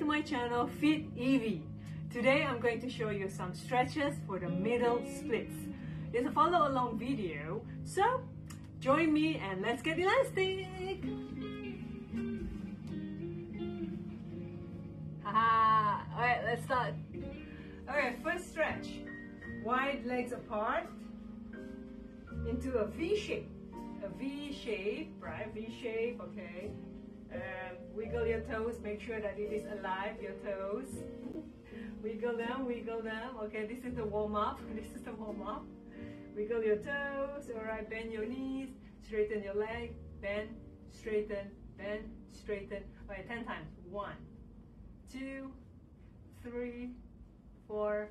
to my channel Fit Evie. Today I'm going to show you some stretches for the middle splits. It's a follow along video, so join me and let's get elastic! Haha! Alright, let's start. Alright, first stretch. Wide legs apart into a V shape. A V shape, right? V shape, okay. Wiggle your toes, make sure that it is alive, your toes. Wiggle them, okay, this is the warm-up, Wiggle your toes, alright, bend your knees, straighten your leg, bend, straighten, alright, 10 times, 1, 2, 3, 4,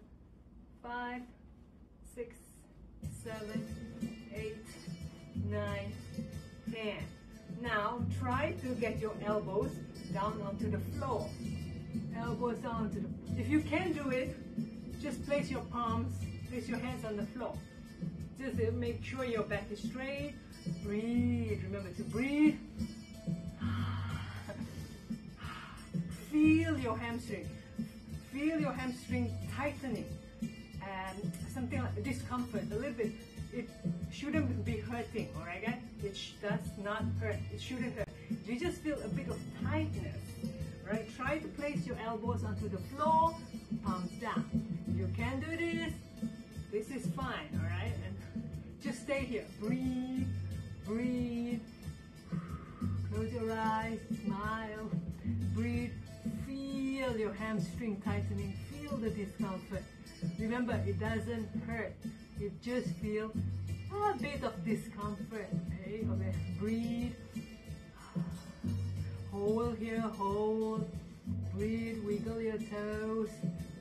5, 6, 7, 8, 9, 10. Now try to get your elbows down onto the floor. Elbows down onto the floor. If you can do it, just place your hands on the floor. Just make sure your back is straight. Breathe. Remember to breathe. Feel your hamstring. Feel your hamstring tightening. And something like discomfort, a little bit. It shouldn't be hurting, alright guys? It does not hurt. It shouldn't hurt. You just feel a bit of tightness, right? Try to place your elbows onto the floor, palms down. If you can do this is fine, alright? And just stay here. Breathe, breathe. Close your eyes, smile. Breathe. Feel your hamstring tightening. Feel the discomfort. Remember, it doesn't hurt. You just feel a bit of discomfort. Okay, okay. Breathe. Hold here, hold. Breathe, wiggle your toes.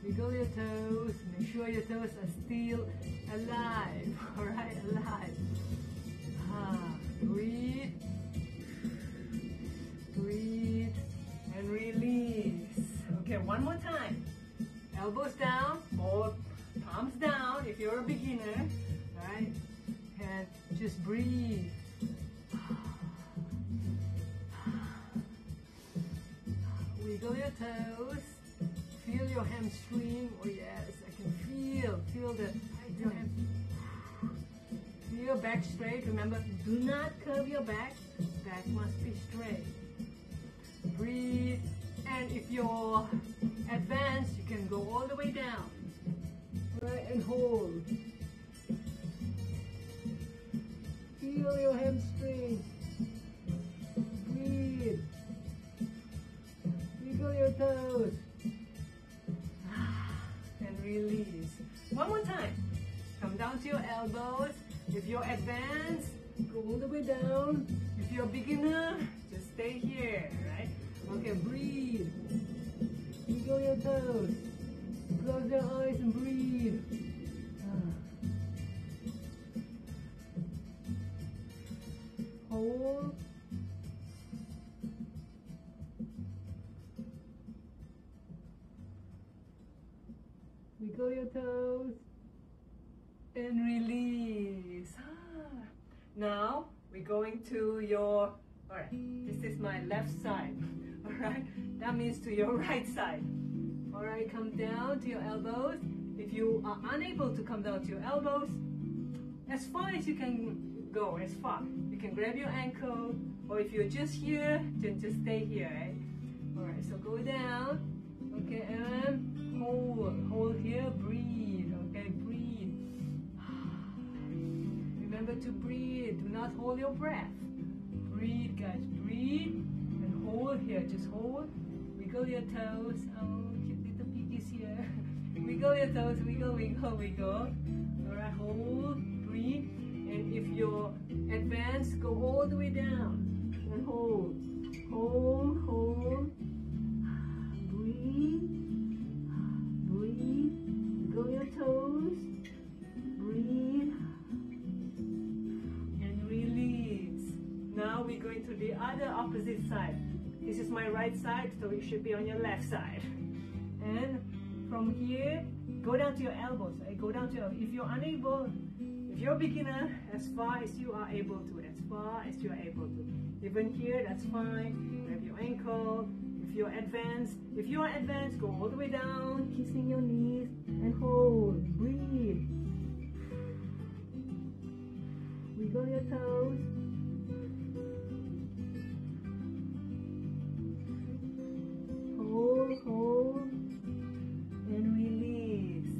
Wiggle your toes. Make sure your toes are still alive. Alright, alive. Breathe. Breathe. And release. Okay, one more time. Elbows down, hold. Palms down if you're a beginner, right? And just breathe. Wiggle your toes. Feel your hamstring. Oh yes, I can feel the your hamstring. Feel your back straight. Remember, do not curve your back. Back must be straight. Breathe. And if you're advanced, you can go all the way down. Right, and hold. Feel your hamstring. Breathe. Wiggle your toes. And release. One more time. Come down to your elbows. If you're advanced, go all the way down. If you're a beginner, just stay here, right? Okay, breathe. Wiggle your toes. Close your eyes and breathe. Hold. Wiggle your toes. And release. Now we're going to your, alright, this is my left side. Alright, that means to your right side. Alright, come down to your elbows. If you are unable to come down to your elbows, as far as you can go, as far. You can grab your ankle, or if you're just here, then just stay here, right? Alright, so go down. Okay, and hold here, breathe. Okay, breathe. Remember to breathe. Do not hold your breath. Breathe, guys, breathe. And hold here, just hold. Wiggle your toes. Oh, cute little piggies here. Wiggle your toes, wiggle. Alright, hold, breathe. And if you're advanced, go all the way down. And hold. Breathe. Wiggle your toes. Breathe. And release. Now we're going to the other opposite side. This is my right side, so it should be on your left side. And from here, go down to your elbows. Right? Go down to your, if you're unable, if you're a beginner, as far as you are able to. Even here, that's fine. Grab your ankle. If you are advanced, go all the way down, kissing your knees and hold. Breathe. Wiggle your toes. Hold, and release.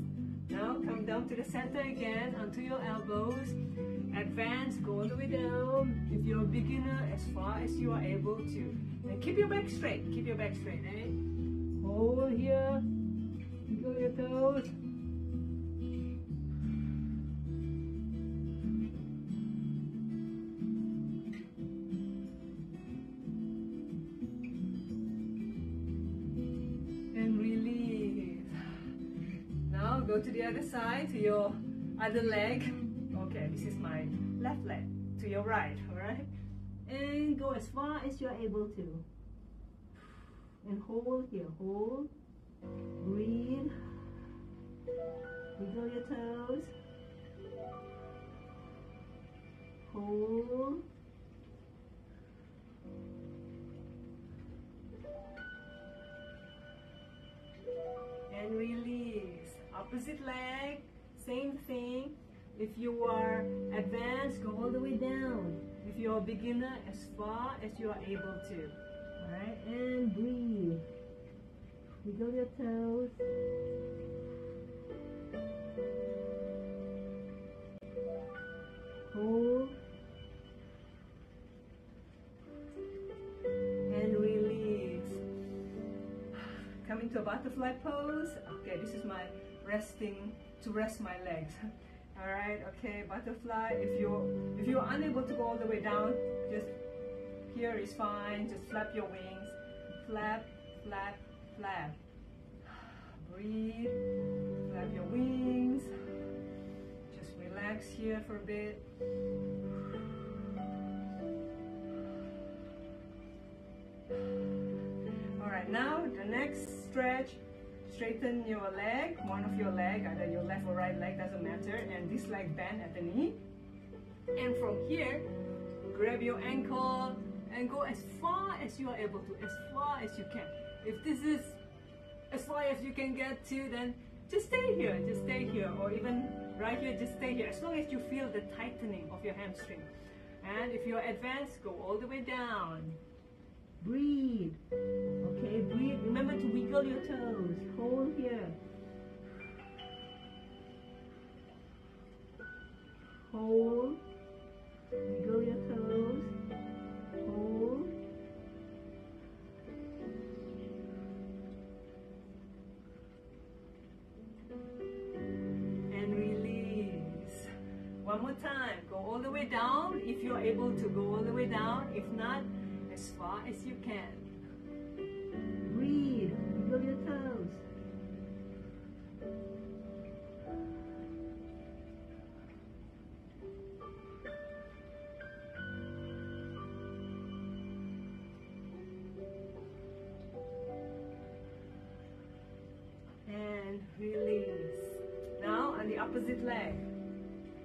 Now come down to the center again, onto your elbows. Advance, go all the way down. If you're a beginner, as far as you are able to. And keep your back straight, eh? Hold here, wiggle your toes. Go to the other side, to your other leg. Okay, this is my left leg, to your right, alright? And go as far as you're able to. And hold here, hold. Breathe. Wiggle your toes. Hold. And release. Opposite leg, same thing. If you are advanced, go all the way down. If you're a beginner, as far as you are able to. Alright, and breathe. Wiggle your toes. Hold. And release. Come into a butterfly pose. Okay, this is my resting, to rest my legs. Alright, okay, butterfly. If you're unable to go all the way down, just here is fine. Just flap your wings. Flap, flap, flap. Breathe. Flap your wings. Just relax here for a bit. Alright, now the next stretch. Straighten your leg, one of your leg, either your left or right leg, doesn't matter, and this leg bend at the knee. And from here, grab your ankle and go as far as you are able to, as far as you can. If this is as far as you can get to, then just stay here, or even right here, just stay here, as long as you feel the tightening of your hamstring. And if you're advanced, go all the way down. Breathe. Okay, breathe. Remember to wiggle your toes. Hold here. Hold. Wiggle your toes. Hold. And release. One more time. Go all the way down if you're able to go all the way down. If not, as far as you can. Breathe. Wiggle your toes. And release. Now on the opposite leg.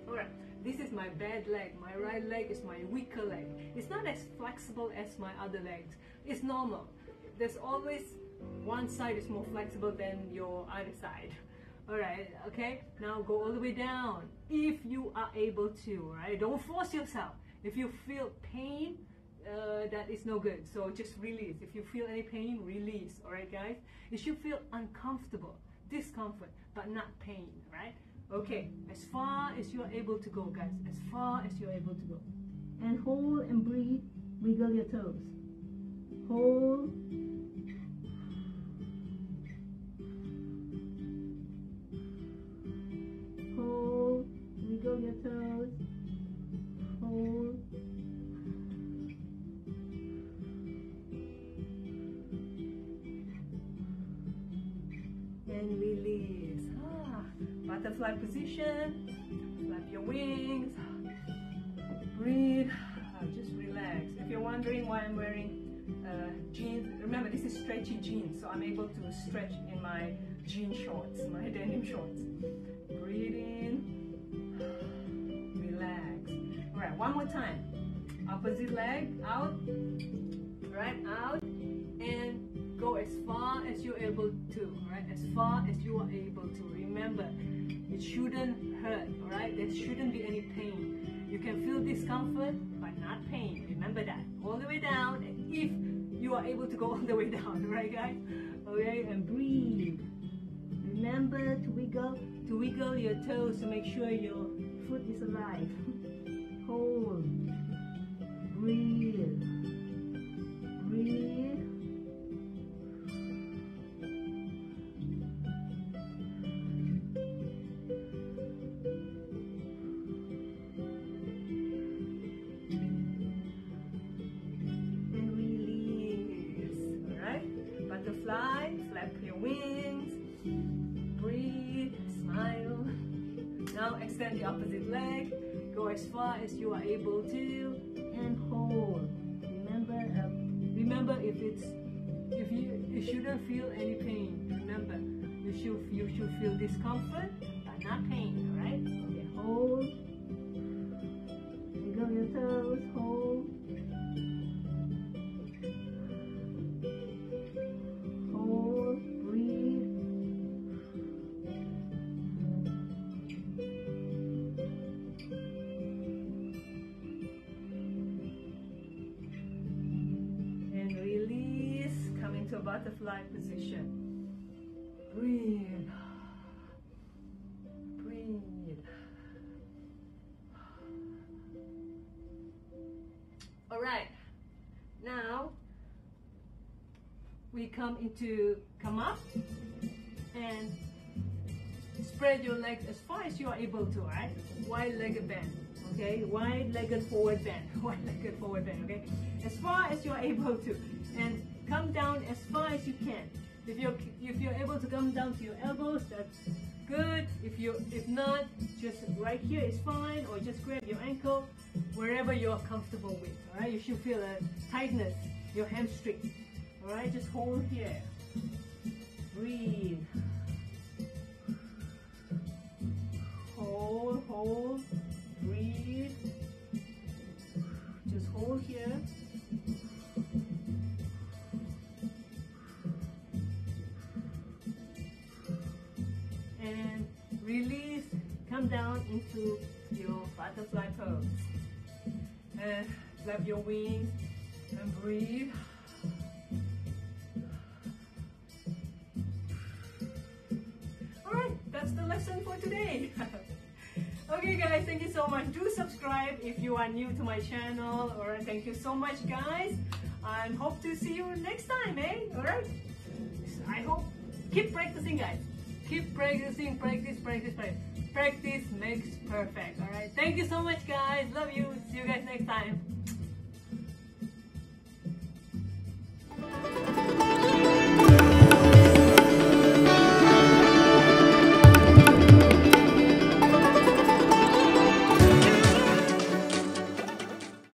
Alright. This is my bad leg. My right leg is my weaker leg. It's not as flexible as my other legs. It's normal. There's always one side is more flexible than your other side. Alright, okay? Now go all the way down if you are able to, right? Don't force yourself. If you feel pain, that is no good. So just release. If you feel any pain, release. Alright, guys? You should feel uncomfortable, discomfort, but not pain, right? Okay, as far as you are able to go, guys, as far as you are able to go. And hold and breathe, wiggle your toes. Hold. Hold, wiggle your toes. Hold. And release. Butterfly position, flap your wings, breathe, just relax. If you're wondering why I'm wearing jeans, remember this is stretchy jeans, so I'm able to stretch in my jean shorts, my denim shorts. Breathe in, relax. Alright, one more time. Opposite leg, out, right, out, and go as far as you're able to, alright? As far as you are able to. Remember, it shouldn't hurt, alright? There shouldn't be any pain. You can feel discomfort, but not pain. Remember that. All the way down, if you are able to go all the way down, right guys? Okay, and breathe. Remember to wiggle your toes to make sure your foot is alive. Hold. Breathe. Breathe. And release. Alright? Butterfly, flap your wings. Breathe, smile. Now extend the opposite leg. Go as far as you are able to, and hold. Remember, if you shouldn't feel any pain. Remember, you should feel discomfort, but not pain. All right? Okay, hold. Wiggle your toes. Hold. Hold. Breathe. To a butterfly position. Breathe. Breathe. All right. Now we come up and spread your legs as far as you are able to. Right? Wide-legged bend. Okay. Wide-legged forward bend. Wide-legged forward bend. Okay. As far as you are able to, and come down as far as you can. If you're able to come down to your elbows, that's good. If not, just right here is fine, or just grab your ankle, wherever you're comfortable with. All right, you should feel a tightness, your hamstring. All right, just hold here. Breathe. Hold. Breathe. Just hold here. And release, come down into your butterfly pose. And flap your wings and breathe. Alright, that's the lesson for today. Okay guys, thank you so much. Do subscribe if you are new to my channel. Alright, thank you so much guys. And hope to see you next time, eh? Alright? I hope. Keep practicing guys. Keep practicing, practice. Practice makes perfect. Alright, thank you so much guys. Love you. See you guys next time.